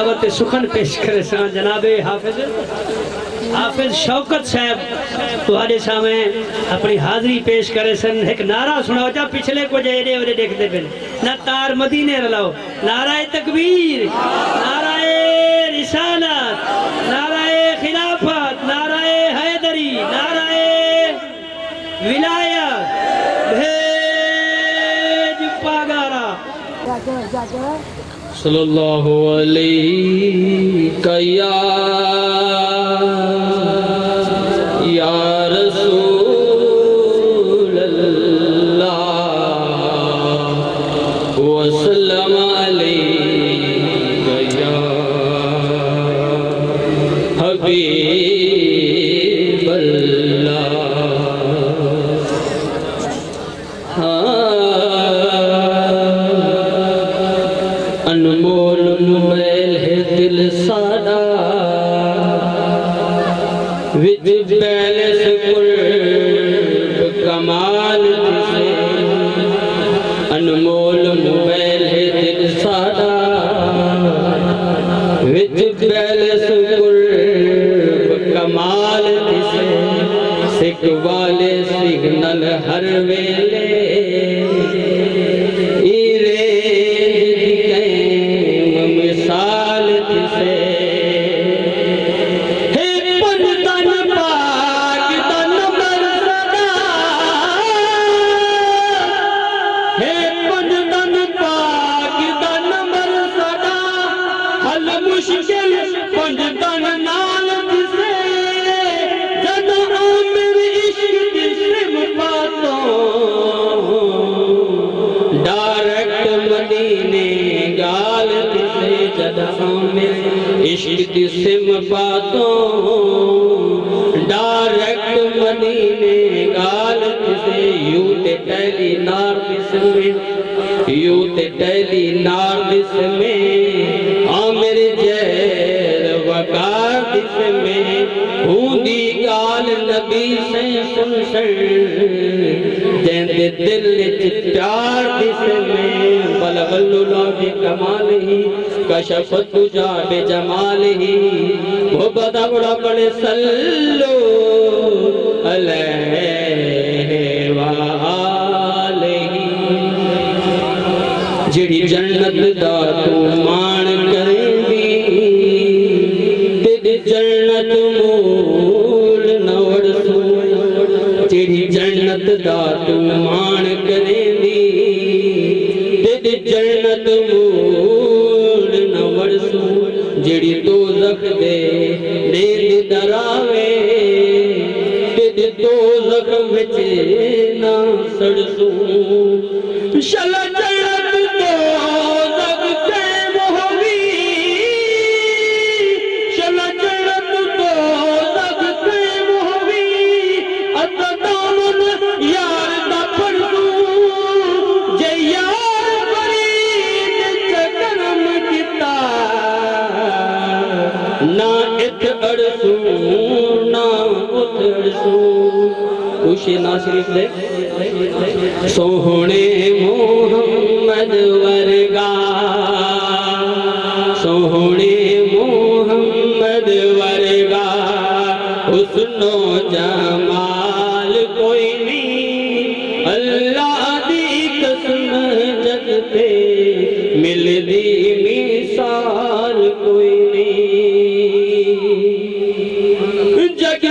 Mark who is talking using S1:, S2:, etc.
S1: دعوت سخن پیش کرے سان جناب حافظ شوکت صاحب تہاڈے سامنے اپنی حاضری پیش کرے سن ایک نعرہ سناؤ جا پچھلے کو جے ایڈے اوڈے دیکھتے پہ نہ تار مدینے رلاؤ نعرہ تکبیر نعرہ رسالت نعرہ خلافت نعرہ حیدری نعرہ ولایت بھیج پاگارا
S2: صلی اللہ علیہ یا رسول اللہ وسلم علیہ یا حبیب اللہ انمول میل ہے دل ساڈا وچ بیلس قرب کمال سے انمول میل ہے دل ساڈا وچ بیلس قرب کمال سے سکھ والے سگنل ہر ویلے عشق دی سم باتوں ڈائریکٹ مدینے غالت سے یوں تے ٹیلی نار بس میں یوں تے ٹیلی نار بس میں عامر جیر وقار بس میں ہوں دی گال نبی سے سن سن جین دے دل چٹار بس میں بلغ اللہ بکمال ہی کشفت تجا بجمال ہی وہ بدا بڑا بڑے صلو علیہ وآلہ جڑی جنت دا تو مان کریں دی تیری جنت مول نوڑ سو جڑی جنت دا تو مان کریں دی تیری جنت مول جڑی دوزخ دے نیند ڈراوے تیری دوزخ وچے نہ سڑسوں شلا جنت دوزخ قیم ہوئی شلا جنت دوزخ قیم ہوئی اتا دامن یار دا پڑھوں جے یار برید چکرم کتا نہ ات اڑسوں نہ ات اڑسوں خوشی نا شریف دے سوہنے محمد ورگا سوہنے محمد ورگا حسن و جمال کوئی نہیں اللہ دی قسم جگ تے مل دی مثال کوئی نہیں جگ